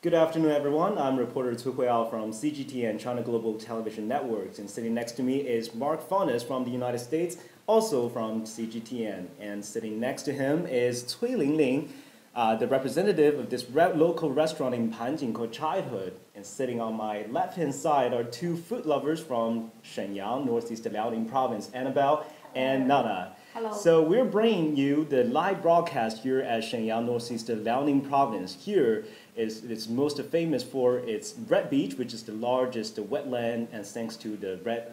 Good afternoon, everyone. I'm reporter Huiao from CGTN China Global Television Networks, and sitting next to me is Mark Faunes from the United States, also from CGTN. And sitting next to him is Cui Lingling, the representative of this local restaurant in Panjin called Childhood. And sitting on my left-hand side are two food lovers from Shenyang, northeastern Liaoning Province, Annabelle and Nana. Hello. So we're bringing you the live broadcast here at Shenyang, northeastern Liaoning Province. Here it's most famous for its red beach, which is the largest wetland, and thanks to the red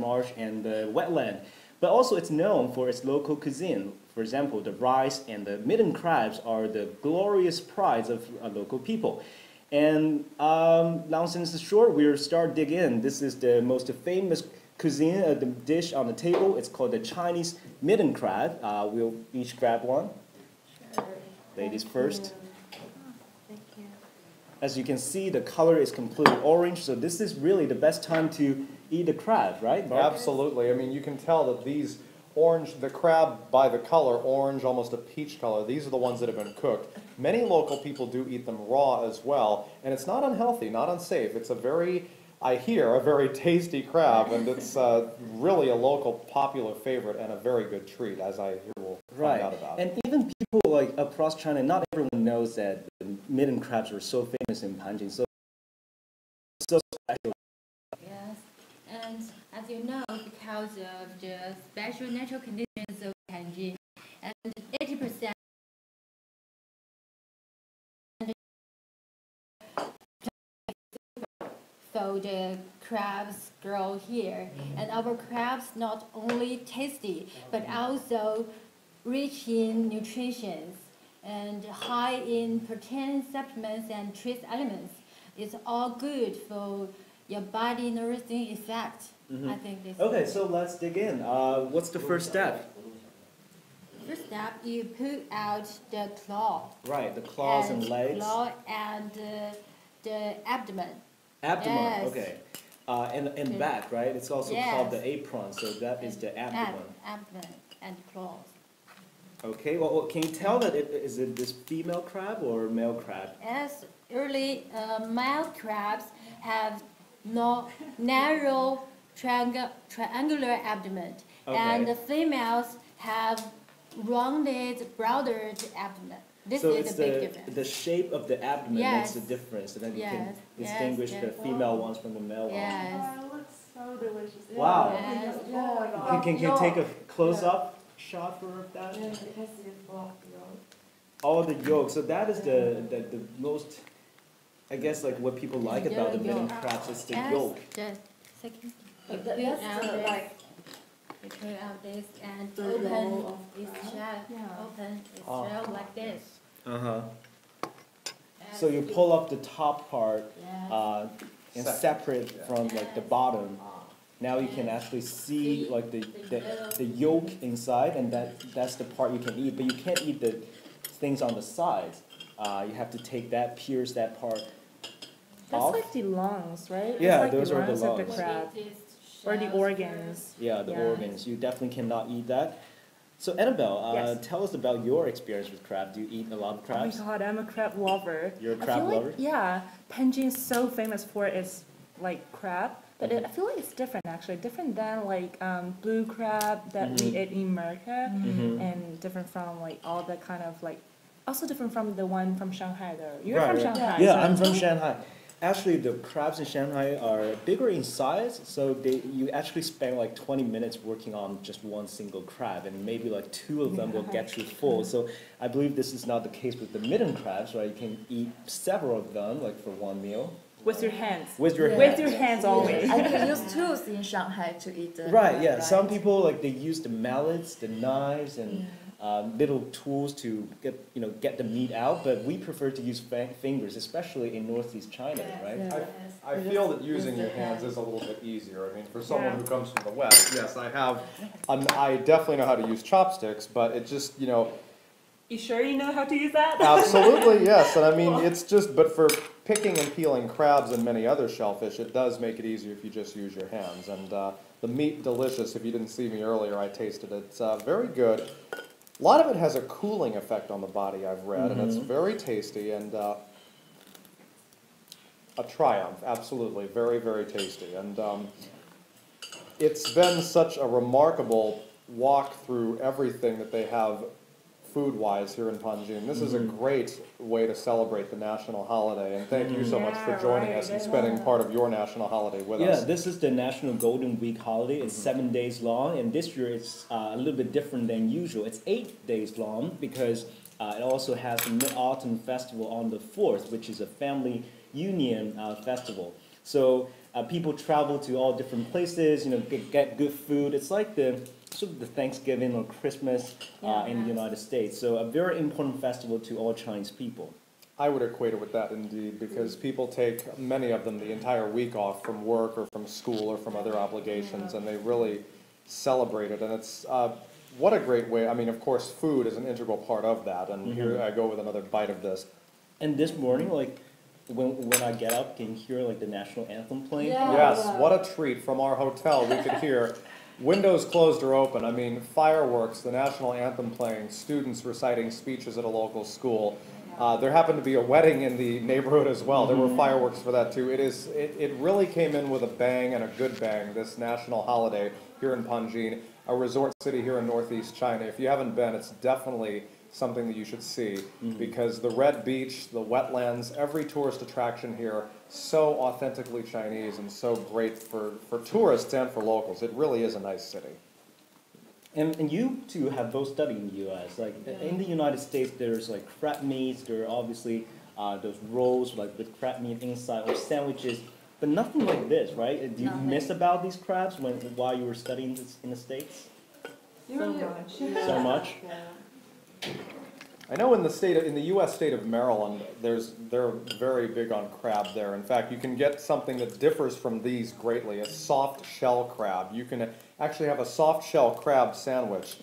marsh and the wetland. But also it's known for its local cuisine. For example, the rice and the midden crabs are the glorious prize of local people. And long since short, we'll start dig in. This is the most famous cuisine, the dish on the table. It's called the Chinese midden crab. We'll each grab one. Sure. Ladies first. Thank you. As you can see, the color is completely orange, so this is really the best time to eat the crab, right, Mark? Absolutely. I mean, you can tell that these orange, the crab by the color, orange, almost a peach color, these are the ones that have been cooked. Many local people do eat them raw as well, and it's not unhealthy, not unsafe. It's a very, I hear, a very tasty crab, and it's really a local popular favorite and a very good treat, as I hear we'll find out about. And even people like across China, not everyone knows that the midden crabs are so famous in Panjin, so special. Yes, and as you know, because of the special natural conditions of Panjin, and 80% so the crabs grow here, and our crabs not only tasty but also rich in nutrition and high in protein supplements and trace elements. It's all good for your body nourishing effect. I think this. Okay, so let's dig in. What's the first step? First step, you pull out the claw. Right, the claws and legs. Claw and the abdomen. Abdomen, Yes. okay. And back, right? It's also called Yes. the apron, so that is the abdomen. Abdomen and claws. Okay, well, can you tell that is it this female crab or male crab? As early male crabs have no narrow triangular abdomen, and the females have rounded, broader abdomen. This So is it's a big difference. the shape of the abdomen Yes. makes a difference, and then you Yes, can yes, distinguish yes. the female ones from the male ones. Yes. Oh, it looks so delicious. Wow. Yes. Can you take a close-up shot for that? Yeah, it has to be blocked, you know. Oh, the yolk. So that is the most, I guess, like what people like about the midden crabs is the yolk. The second. But You that's pull out the, this, like, you pull out this and the open roll of its crab. shell. Yeah. Open its Oh. shell like this. Uh-huh. And So you pull up the top part Yes. and separate from like the bottom. Now you can actually see like the yolk inside, and that's the part you can eat. But you can't eat the things on the sides. You have to take that, pierce that part That's off. like the lungs, right? Yeah, It's like those the are the lungs of the lungs. crab. This Or the shell organs. Yeah, the Yeah. organs. You definitely cannot eat that. So Annabelle, Yes. tell us about your experience with crab. Do you eat a lot of crabs? Oh my god, I'm a crab lover. You're a I crab feel lover? like, yeah, Panjin is so famous for its like crab, but I feel like it's different actually. Different than like blue crab that we eat in America, and different from like all the kind of like, also different from the one from Shanghai though. You're from Shanghai. Yeah, so I'm from tell me- Shanghai. Actually, the crabs in Shanghai are bigger in size, so you actually spend like 20 minutes working on just one single crab, and maybe like 2 of them will get you full. So I believe this is not the case with the midden crabs, right? You can eat several of them, like for one meal. With your hands. With your With hands. your hands always. I can use tools in Shanghai to eat the Right, yeah. right? Some people, like, they use the mallets, the knives, and little tools to get the meat out, but we prefer to use fingers, especially in northeast China, right? I feel that using your hands is a little bit easier. I mean, for someone who comes from the West, yes, I definitely know how to use chopsticks, but it just, You sure you know how to use that? absolutely, yes. And I mean, it's just, but for picking and peeling crabs and many other shellfish, it does make it easier if you just use your hands. And the meat, delicious. If you didn't see me earlier, I tasted it. It's very good. A lot of it has a cooling effect on the body, I've read, and it's very tasty and a triumph, absolutely, very, very tasty. And it's been such a remarkable walk through everything that they have food-wise here in Panjin. This is a great way to celebrate the national holiday, and thank you so much for joining us and spending part of your national holiday with us. Yeah, this is the National Golden Week holiday. It's 7 days long, and this year it's a little bit different than usual. It's 8 days long because it also has the Mid-Autumn Festival on the 4th, which is a family union festival. So people travel to all different places, get good food. It's like the sort of the Thanksgiving or Christmas in the United States. So a very important festival to all Chinese people. I would equate it with that indeed, because people take, many of them, the entire week off from work or from school or from other obligations, and they really celebrate it. And it's, what a great way. I mean, of course, food is an integral part of that, and here I go with another bite of this. And this morning, like, when I get up, can you hear like the national anthem playing? Yes, what a treat. From our hotel, we could hear windows closed or open. I mean, fireworks, the national anthem playing, students reciting speeches at a local school. There happened to be a wedding in the neighborhood as well. There were fireworks for that too. It really came in with a bang and a good bang, this national holiday here in Panjin, a resort city here in northeast China. If you haven't been, it's definitely something that you should see, because the red beach, the wetlands, every tourist attraction here, so authentically Chinese and so great for tourists and for locals. It really is a nice city. And you two have both studied in the U.S. Like in the United States, there's like crab meats. There are obviously those rolls like with crab meat inside or sandwiches, but nothing like this, right? Do you miss about these crabs while you were studying this in the States? So much. So much. I know in the U.S. state of Maryland, they're very big on crab there. In fact, you can get something that differs from these greatly, a soft shell crab. You can actually have a soft shell crab sandwich,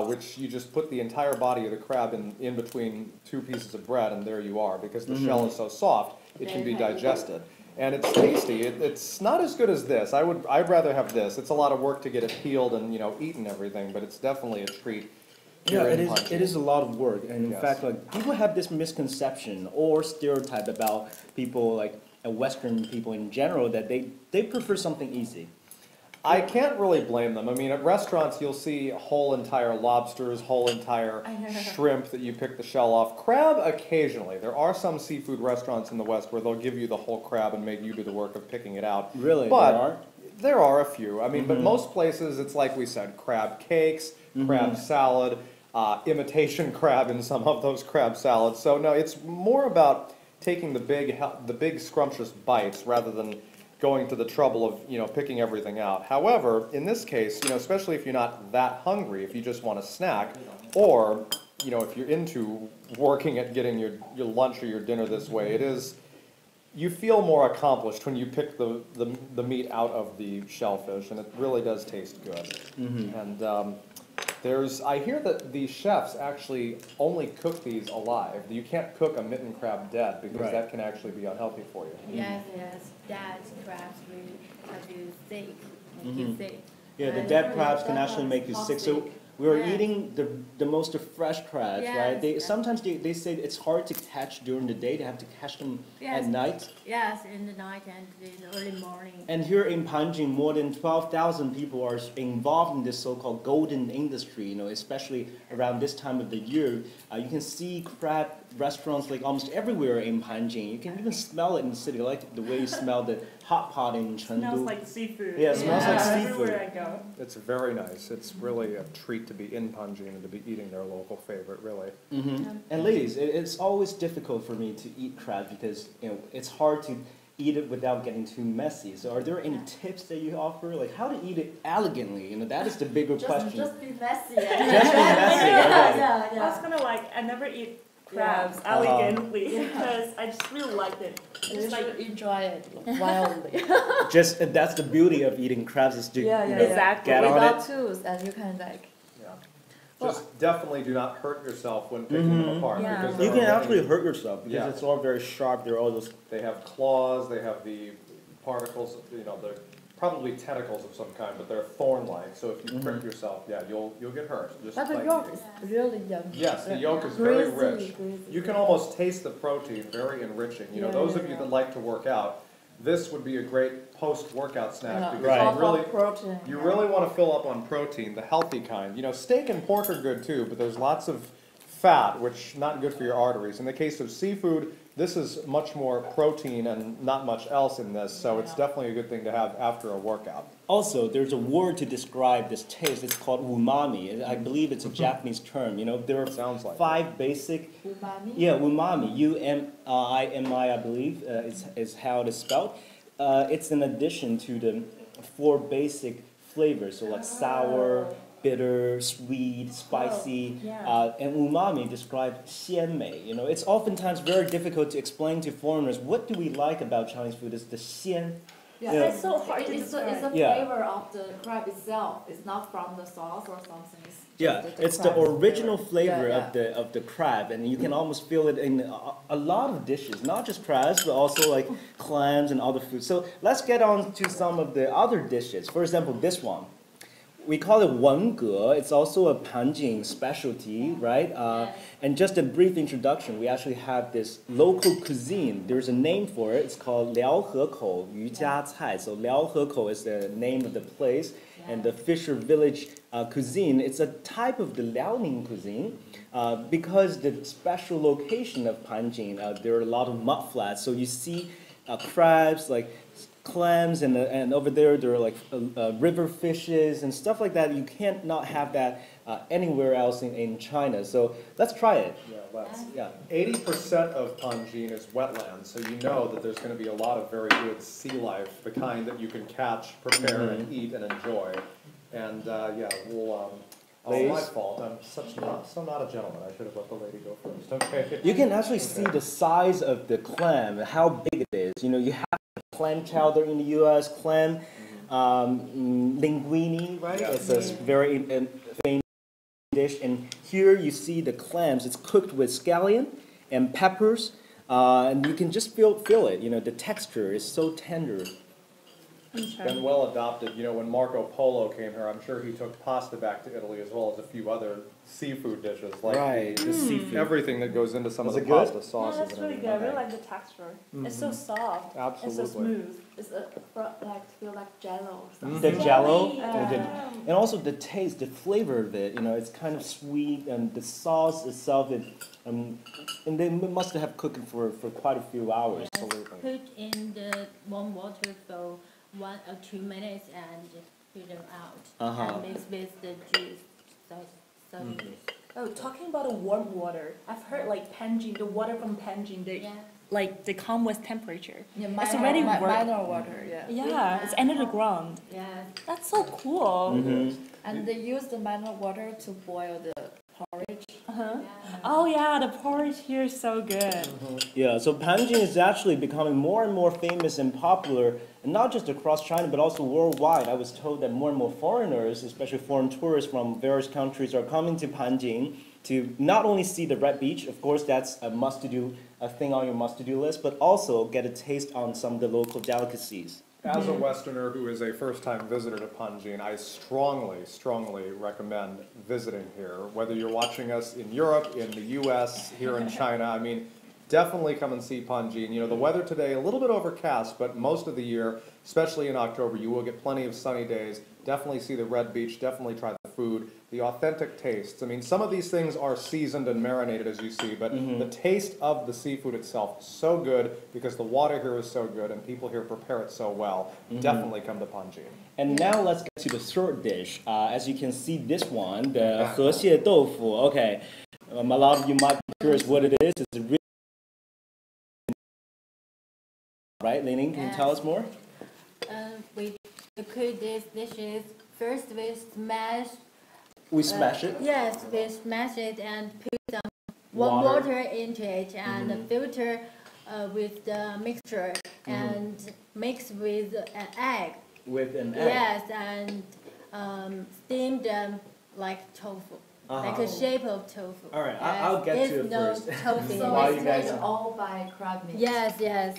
which you just put the entire body of the crab in between two pieces of bread, and there you are. Because the shell is so soft, it can be digested. And it's tasty. It's not as good as this. I'd rather have this. It's a lot of work to get it peeled and eat and everything, but it's definitely a treat. Yeah, it is a lot of work, and in fact, like people have this misconception or stereotype about people, like Western people in general, that they prefer something easy. I can't really blame them. I mean, at restaurants you'll see whole entire lobsters, whole entire shrimp that you pick the shell off. Crab occasionally. There are some seafood restaurants in the West where they'll give you the whole crab and make you do the work of picking it out. Really? But there are a few. I mean, but most places it's like we said, crab cakes, crab salad, imitation crab in some of those crab salads. So no, it's more about taking the big scrumptious bites rather than going to the trouble of picking everything out. However, in this case, especially if you're not that hungry, if you just want a snack, or if you're into working at getting your lunch or your dinner this way, you feel more accomplished when you pick the meat out of the shellfish, and it really does taste good. And I hear that the chefs actually only cook these alive. You can't cook a mitten crab dead because that can actually be unhealthy for you. Yes, dead crabs really have you sick, make you sick. Yeah, the dead crabs can actually make you sick. So we are eating the most fresh crabs, right? Sometimes they say it's hard to catch during the day. They have to catch them at night. Yes, in the night and in the early morning. And here in Panjin, more than 12,000 people are involved in this so-called golden industry, especially around this time of the year. You can see crab restaurants like almost everywhere in Panjin. You can even smell it in the city, like the way you smell the hot pot in Chengdu. Smells like seafood. Yeah, it smells like seafood. Everywhere I go. It's very nice. It's really a treat to be in Panjin and to be eating their local favorite, really. And ladies, it's always difficult for me to eat crab because it's hard to eat it without getting too messy. So are there any tips that you offer, like how to eat it elegantly? That is the bigger question. Just be messy. Just be messy. I was kind of like, I never eat crabs elegantly because I just really liked it. You should enjoy it wildly. That's the beauty of eating crabs is to Exactly. get on Without it. tools, and you can Just definitely do not hurt yourself when picking them apart. Yeah. Because You there can are actually many- hurt yourself because it's all very sharp. They're all those. They have claws, they have the particles, the probably tentacles of some kind, but they're thorn-like. So if you prick yourself, yeah, you'll get hurt. Just But the like yolk is really yummy. Yes, the yolk is very Greasy, rich. greasy. You can almost taste the protein, very enriching. You know, Yeah, those yeah, of you yeah. that like to work out, this would be a great post-workout snack Yeah, because Right. you really, protein. you really want to fill up on protein, the healthy kind. You know, steak and pork are good too, but there's lots of fat, which not good for your arteries. In the case of seafood, this is much more protein and not much else in this, so it's definitely a good thing to have after a workout. Also, there's a word to describe this taste. It's called umami. I believe it's a Japanese term. You know, there are Sounds like 5 basic. Umami? Yeah, umami. U-M-I-M-I, I believe, is how it is spelled. It's in addition to the 4 basic flavors, so like sour, bitter, sweet, spicy, yeah. and umami describes 鲜美. You know, it's oftentimes very difficult to explain to foreigners what do we like about Chinese food. It's the 鲜. Yeah, Yeah. it's so hard to It's the describe. Yeah. flavor of the crab itself. It's not from the sauce or something. It's Yeah, just it's the crab's original flavor. flavor Yeah, of the crab, and you can almost feel it in a lot of dishes, not just crabs, but also like clams and other foods. So let's get on to some of the other dishes. For example, this one. We call it wenge. It's also a Panjin specialty, right? And just a brief introduction, we actually have this local cuisine. There's a name for it. It's called Liaohekou Yujiacai. So Liaohekou is the name of the place, and the Fisher Village cuisine. It's a type of the Liaoning cuisine because the special location of Panjin. There are a lot of mudflats, so you see crabs like clams, and over there are like river fishes and stuff like that. You can't not have that anywhere else in China. So let's try it. Yeah, let's. Yeah. 80% of Panjin is wetland, so you know that there's going to be a lot of very good sea life, the kind that you can catch, prepare, and eat and enjoy. And yeah, we'll. Oh, my Please. fault. I'm not a gentleman. I should have let the lady go first. Okay. You can actually see the size of the clam, how big it is. You know, you have clam chowder in the U.S., clam linguine, right? Yeah. It's a very famous dish. And here you see the clams. It's cooked with scallion and peppers, and you can just feel it. You know, the texture is so tender. Been well adopted. You know, when Marco Polo came here, I'm sure he took pasta back to Italy as well as a few other seafood dishes, like Right, the seafood. everything that goes into some Was of it the good? pasta Yeah, sauces that's and really everything. good. I really like the texture. It's so soft. Absolutely. It's so smooth. It's like feel like Jello or The something. jello, Yeah. and also the taste, the flavor of it. You know, it's kind of sweet, and the sauce itself, and they must have cooked it for quite a few hours. Absolutely. Put in the warm water for 1 or 2 minutes and put them out. And mix with the juice. So Oh, talking about the warm water, I've heard like Panjin, the water from Panjin, they they come with temperature. Yeah, It's already worked. minor water, yeah. Yeah, it's under the ground. yes. That's so cool. And they use the minor water to boil the porridge. Oh yeah, the porridge here is so good. Yeah, so Panjin is actually becoming more and more famous and popular, and not just across China, but also worldwide. I was told that more and more foreigners, especially foreign tourists from various countries, are coming to Panjin to not only see the Red Beach, of course that's a thing on your must-to-do list, but also get a taste on some of the local delicacies. As a Westerner who is a first-time visitor to Panjin, I strongly recommend visiting here. Whether you're watching us in Europe, in the U.S., here in China, I mean, definitely come and see Panjin. You know, the weather today, a little bit overcast, but most of the year, especially in October, you will get plenty of sunny days. Definitely see the Red Beach, definitely try the food, the authentic tastes. I mean, some of these things are seasoned and marinated, as you see, but the taste of the seafood itself is so good because the water here is so good and people here prepare it so well. Definitely come to Panjin. And now let's get to the third dish. As you can see, this one, the 河蟹豆腐. Okay, a lot of you might be curious what it is. It's really right, Liaoning, can you tell us more? We cook these dishes. First we smash. We smash it. Yes, we smash it and put some warm Water. water into it and filter with the mixture and mix with an egg. With an egg. Yes, and steam them like tofu. like a shape of tofu. All right, Yes, I'll get to it no first. tofu. So While it's you guys- made all by crab meat. Yes, yes.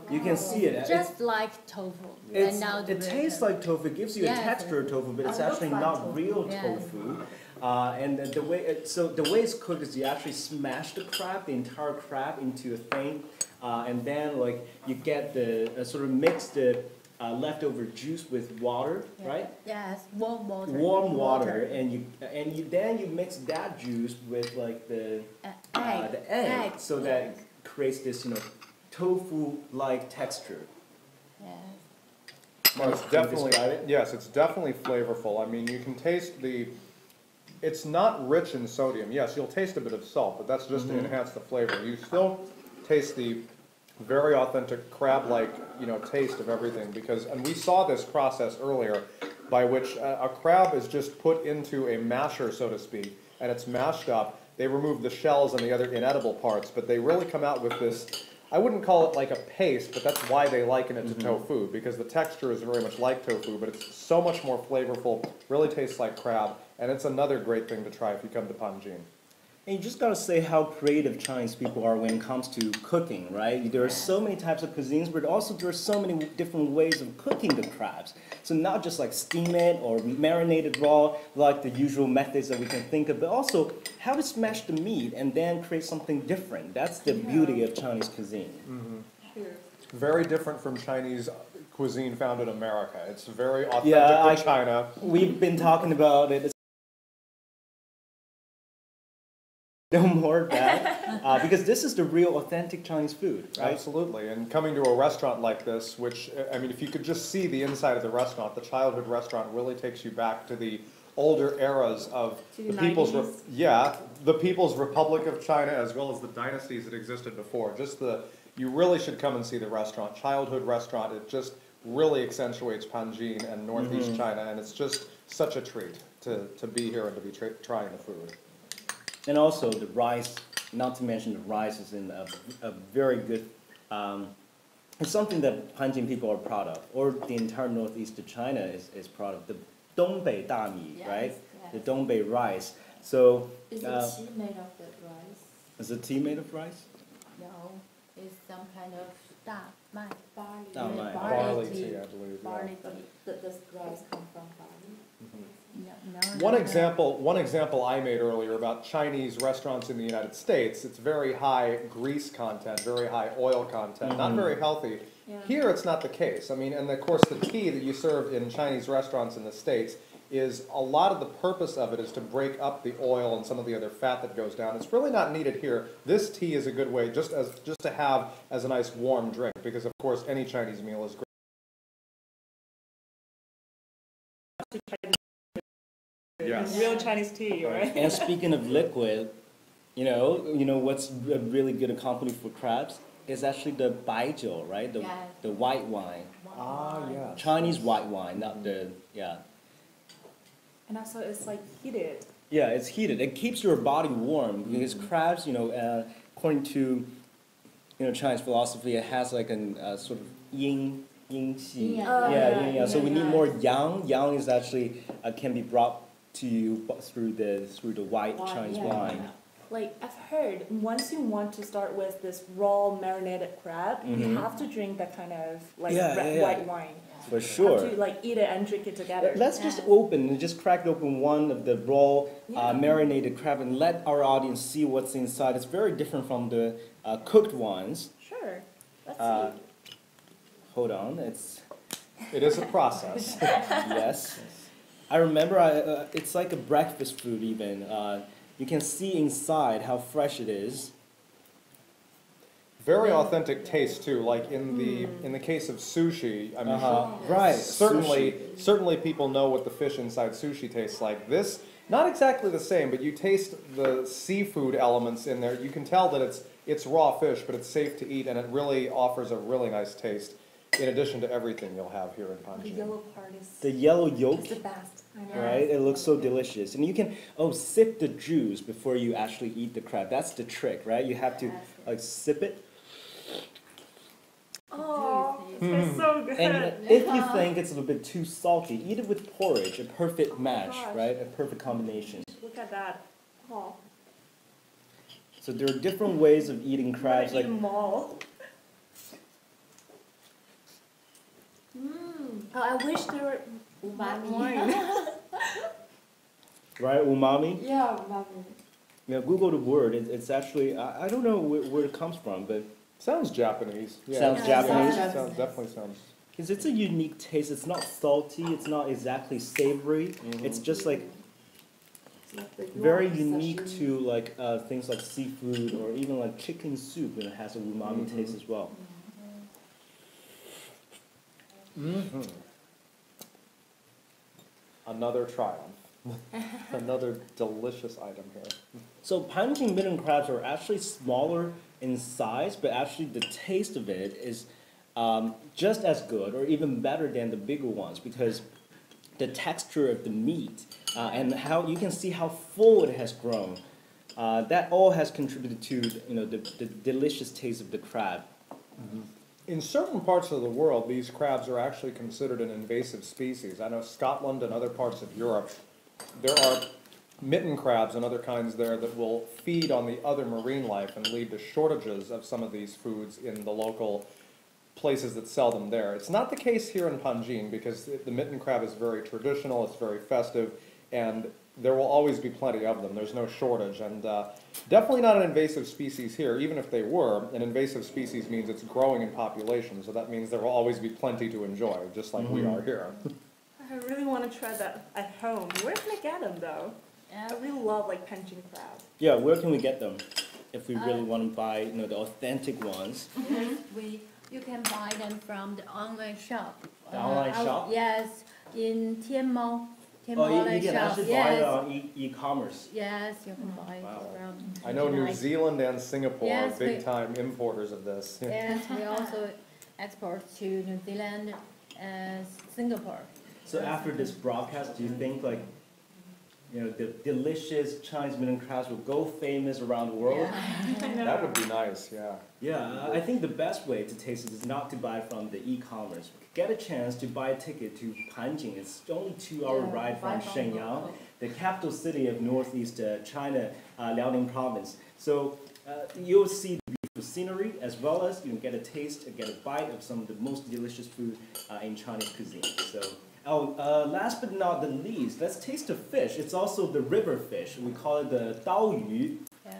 You can see it. Just like tofu. It's, and now the it tastes version. like tofu. It gives you Yes. a texture of tofu, but it's It looks actually like not tofu. real Yeah. tofu. And the way the way it's cooked is you actually smash the crab, the entire crab, into a thing, and then like you get the sort of mix the leftover juice with water, right? Yes, warm water. Warm water, and you then you mix that juice with like the Egg. the egg, so that it creates this tofu-like texture. Yes. Well, it's Can you definitely, describe it? yes, it's definitely flavorful. I mean, you can taste it's not rich in sodium. Yes, you'll taste a bit of salt, but that's just to enhance the flavor. You still taste the very authentic crab-like, taste of everything and we saw this process earlier by which a crab is just put into a masher, so to speak, and it's mashed up. They remove the shells and the other inedible parts, but they really come out with this, I wouldn't call it like a paste, but that's why they liken it to tofu, because the texture is very much like tofu, but it's so much more flavorful, really tastes like crab, and it's another great thing to try if you come to Panjin. And you just gotta say how creative Chinese people are when it comes to cooking, right? There are so many types of cuisines, but also there are so many different ways of cooking the crabs. So not just like steam it or marinate it raw, like the usual methods that we can think of, but also how to smash the meat and then create something different. That's the beauty of Chinese cuisine. Very different from Chinese cuisine found in America. It's very authentic Yeah, to China. We've been talking about it. No more of that, because this is the real authentic Chinese food, right? Absolutely, and coming to a restaurant like this, which, I mean, if you could just see the inside of the restaurant, the childhood restaurant really takes you back to the older eras of To the People's, 90s? the People's Republic of China, as well as the dynasties that existed before. You really should come and see the restaurant, childhood restaurant. It just really accentuates Panjin and northeast China, and it's just such a treat to be here and to be trying the food. And also the rice, not to mention the rice is in a very good, it's something that Panjin people are proud of, or the entire northeast of China is proud of. The Dongbei Dami, Yes, right? yes. The Dongbei rice. So, Is the tea made of the rice? is the tea made of rice? No, it's some kind of 大麦 Barley. Dao-mai. Barley tea, I believe, yeah. barley tea. Does rice come from barley? One example I made earlier about Chinese restaurants in the United States, it's very high grease content, very high oil content, not very healthy. Yeah. Here it's not the case. I mean, and of course the tea that you serve in Chinese restaurants in the States is a lot of the purpose of it is to break up the oil and some of the other fat that goes down. It's really not needed here. This tea is a good way just to have as a nice warm drink, because of course any Chinese meal is great. Yes. Real Chinese tea, right? And speaking of liquid, you know what's a really good accompaniment for crabs is actually the baijiu, right? Yes. The white wine, Ah, yeah. Chinese white wine, not the And also it's like heated. Yeah, it's heated. It keeps your body warm because crabs, according to Chinese philosophy, it has like a sort of yin qi. Yeah. Yeah. So we need Yeah. more yang. Yang is actually can be brought to you through the white Chinese wine. Like I've heard, once you want to start with this raw marinated crab, you have to drink that kind of like white wine. For You sure. have to like eat it and drink it together. Let's just Yes. crack open one of the raw marinated crab and let our audience see what's inside. It's very different from the cooked ones. Sure. Let's Uh, see. Hold on, It is a process. yes. I remember it's like a breakfast food even. You can see inside how fresh it is. Very authentic taste too, like in the case of sushi, I mean, Right. certainly people know what the fish inside sushi tastes like. This, not exactly the same, but you taste the seafood elements in there. You can tell that it's raw fish, but it's safe to eat, and it really offers a really nice taste, in addition to everything you'll have here in The Panjin. yellow part is The yellow yolk, the best. I know. right? It looks so delicious. And you can, sip the juice before you actually eat the crab. That's the trick, right? You have to, like, sip it. Oh, it's so good. And if you think it's a little bit too salty, eat it with porridge, a perfect match, gosh. right? A perfect combination. Look at that. Oh, So there are different ways of eating crabs. like Like eat them all. Oh, I wish there were Umami. wine. right, umami. Yeah, umami. Yeah, Google the word. It's actually I don't know where it comes from, but Sounds Japanese. Yeah, Sounds Japanese. Definitely sounds. because it's a unique taste. It's not salty. It's not exactly savory. It's just like very unique to like things like seafood or even like chicken soup, and it has a umami taste as well. Another triumph. Another delicious item here. So Panjin midden crabs are actually smaller in size, but actually the taste of it is just as good or even better than the bigger ones because the texture of the meat and how you can see how full it has grown. That all has contributed to the delicious taste of the crab. In certain parts of the world, these crabs are actually considered an invasive species. I know Scotland and other parts of Europe, there are mitten crabs and other kinds there that will feed on the other marine life and lead to shortages of some of these foods in the local places that sell them there. It's not the case here in Panjin because the mitten crab is very traditional, it's very festive, and there will always be plenty of them. There's no shortage, and definitely not an invasive species here. Even if they were, an invasive species means it's growing in population, so that means there will always be plenty to enjoy, just like we are here. I really want to try that at home. Where can I get them though? I really love like Panjin crab. Yeah, where can we get them if we really want to buy the authentic ones? You can buy them from the online shop. The online shop? Yes, in Tianmao. Oh, you online can shop. actually buy Yes. it on e-commerce. Yes, you can buy it Wow. from. I know New China. Zealand and Singapore are Yes, big-time importers of this. Yes, we also export to New Zealand and Singapore. So after this broadcast, do you think like the delicious Chinese midden crabs will go famous around the world? That would be nice, yeah. Yeah, I think the best way to taste it is not to buy from the e-commerce. Get a chance to buy a ticket to Panjin. It's only 2-hour ride from Shenyang, the capital city of northeast China, Liaoning Province. So you'll see the beautiful scenery as well as you can get a taste, get a bite of some of the most delicious food in Chinese cuisine. So. Last but not the least, let's taste the fish. It's also the river fish. We call it the daoyu. Yes.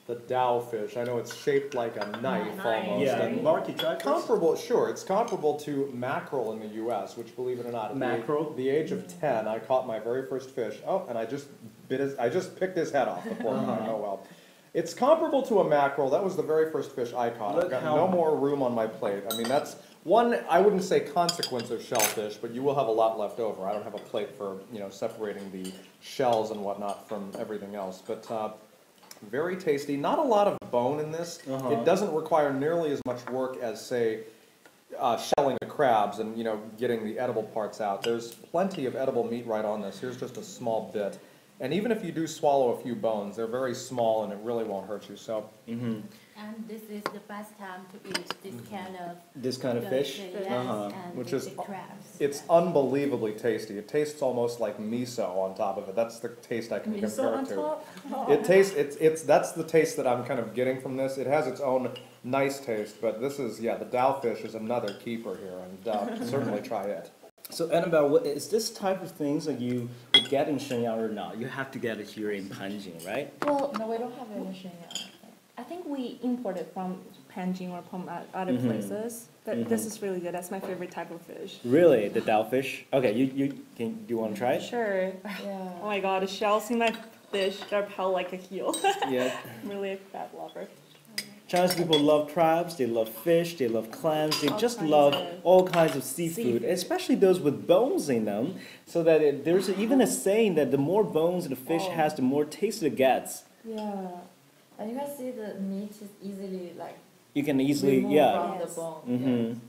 The Dao fish. I know it's shaped like a knife almost. Yeah, and Mark, you tried this? comparable, sure, it's comparable to mackerel in the U.S., which, believe it or not, Mackerel? at the age of 10, I caught my very first fish. Oh, and I just picked his head off the poor guy. Oh well. It's comparable to a mackerel. That was the very first fish I caught. I've got no more room on my plate. I mean, that's one, I wouldn't say consequence of shellfish, but you will have a lot left over. I don't have a plate for, separating the shells and whatnot from everything else. But very tasty. Not a lot of bone in this. It doesn't require nearly as much work as, say, shelling the crabs and, getting the edible parts out. There's plenty of edible meat right on this. Here's just a small bit. And even if you do swallow a few bones, they're very small and it really won't hurt you. So. And this is the best time to eat this kind of fish. Yes, and Which the is, crabs. it's unbelievably tasty. It tastes almost like miso on top of it. That's the taste I can Miso compare on it to. top? It tastes, that's the taste that I'm kind of getting from this. It has its own nice taste, but this is, the Dao fish is another keeper here, and certainly try it. So Annabelle, is this type of things that you would get in Shenyang or not? You have to get it here in Panjin, right? Well, No, we don't have any Shenyang. I think we import it from Panjin or from other places. But this is really good. That's my favorite type of fish. Really, the Dao fish? Okay, do you want to try it? Sure. Yeah. Oh my god, the shells in my fish, they're held like a heel. Yeah. I'm really a crab lover. Chinese people love crabs, they love fish, they love clams, they All just kinds love of all kinds of seafood, especially those with bones in them. So that there's even a saying that the more bones the fish has, the more taste it gets. Yeah. And you can see the meat is easily You can easily, removed from the bone. Mm-hmm.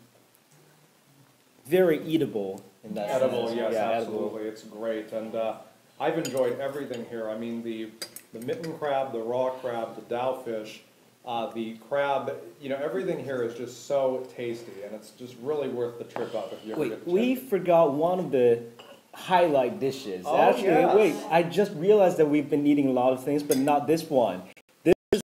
Very eatable in that sense. Edible, yes, Yeah, absolutely. It's great, and I've enjoyed everything here. I mean, the mitten crab, the raw crab, the Dao fish, the crab, everything here is just so tasty, and it's just really worth the trip up if you ever get the We chance. forgot one of the highlight dishes. Oh, Actually, yes. wait, I just realized that we've been eating a lot of things, but not this one. This is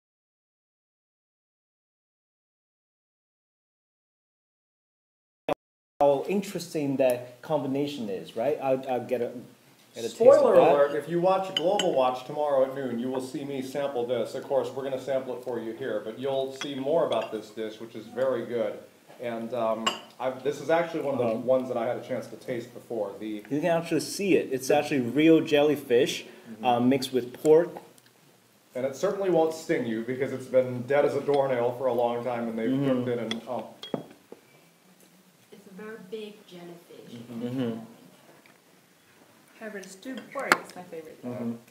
how interesting that combination is, right? I'll get a taste of Spoiler that. alert, if you watch Global Watch tomorrow at noon, you will see me sample this. Of course, we're going to sample it for you here, but you'll see more about this dish, which is very good. And this is actually one of the ones that I had a chance to taste before. You can actually see it. It's actually real jellyfish mixed with pork. And it certainly won't sting you because it's been dead as a doornail for a long time and they've cooked it and It's a very big jellyfish. However, the stewed pork is my favorite.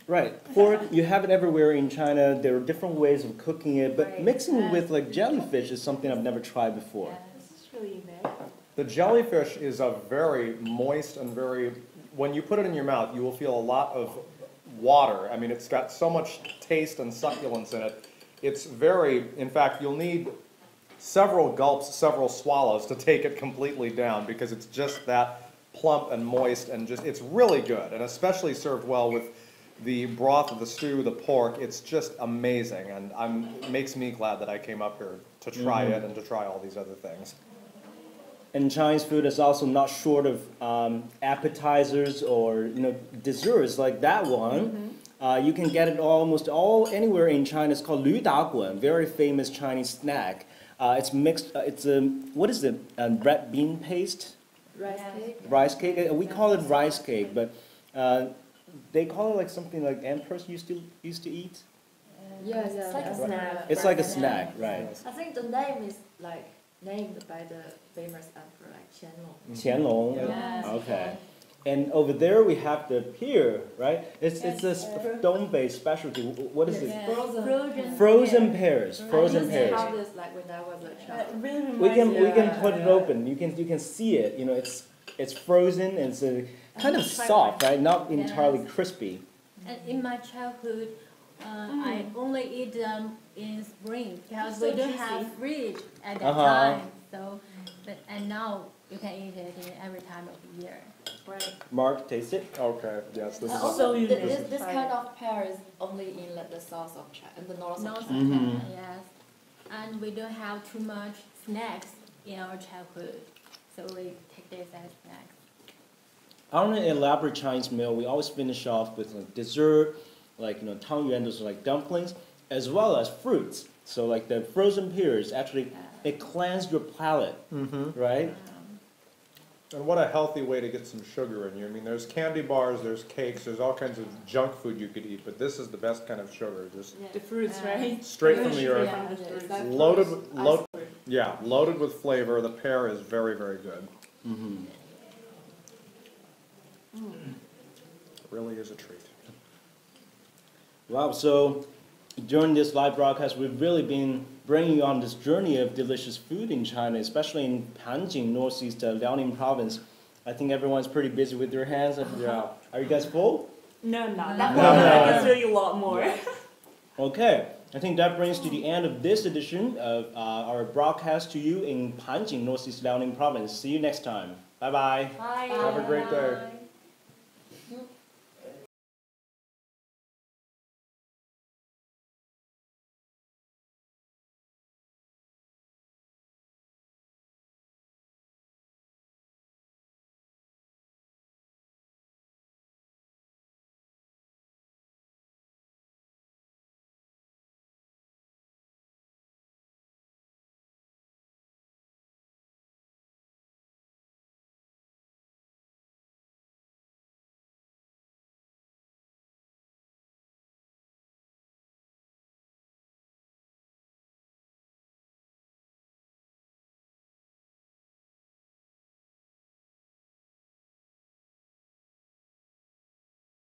Right. Pork, you have it everywhere in China. There are different ways of cooking it, but mixing with like jellyfish is something I've never tried before. This is really unique. the jellyfish is a very moist and very, when you put it in your mouth, you will feel a lot of water. I mean, it's got so much taste and succulence in it. It's very, in fact, you'll need several gulps, several swallows to take it completely down because it's just that plump and moist and just, it's really good. And especially served well with the broth of the stew, the pork, it's just amazing. And it makes me glad that I came up here to try it and to try all these other things. And Chinese food is also not short of appetizers or desserts like that one. You can get it almost anywhere in China. It's called Lü Da Guan, very famous Chinese snack. It's mixed. It's what is it? Red bean paste. Rice cake. Rice cake. We call it rice cake, but they call it like something like emperors used to eat. Yeah, It's like a snack. It's like a snack, right? I think the name is like named by the famous emperor like Qianlong. Qianlong. Yes. Okay. And over there we have the pear, right? It's a stone-based specialty. What is it? Frozen pears. Frozen I pears. used to have this like when I was a child. Really We reminds can put it open. You can see it. It's frozen and it's kind of soft, right? Not entirely crispy. And in my childhood, I only eat them in spring because we So don't juicy. have fridge at that time. So, and now you can eat it in every time of the year. Right. Mark, taste it. Okay, yes, this And is also, unique. this kind of pear is only in like the south of China, in the north of North China. China, yes. And we don't have too much snacks in our childhood, so we take this as snacks. On an elaborate Chinese meal, we always finish off with like dessert, like tangyuan, those are like dumplings, as well as fruits. So like the frozen pears, actually, it cleanses your palate, right? And what a healthy way to get some sugar in you. I mean, there's candy bars, there's cakes, there's all kinds of junk food you could eat, but this is the best kind of sugar, just The fruits, right? straight from the earth. From the It's fruits. like Loaded fruits, with, ice cream. loaded with flavor. The pear is very, very good. It really is a treat. Wow, so during this live broadcast, we've really been bringing you on this journey of delicious food in China, especially in Panjin, northeast Liaoning Province. I think everyone's pretty busy with their hands. Yeah. Are you guys full? No, not No. that No. one. I can really a lot more. Okay, I think that brings to the end of this edition of our broadcast to you in Panjin, northeast Liaoning Province. See you next time. Bye-bye. Bye. Have a great day. Bye.